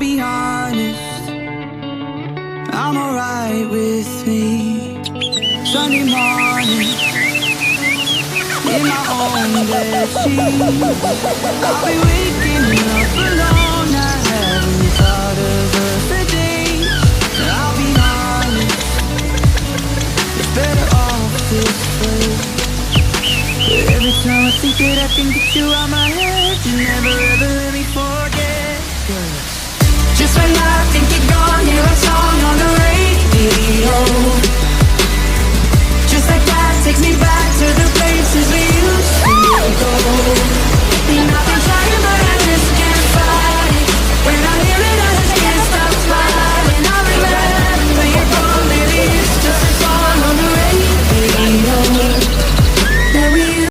be honest, I'm alright with me. Sunday morning, in my own bed sheets, I'll be waking up alone, not having thought of us today. I'll be honest, it's better off this way. But every time I think that I can get you out my head, you never ever let me forget. Just when I think you're gone, hear a song on the radio. Just like that takes me back to the places we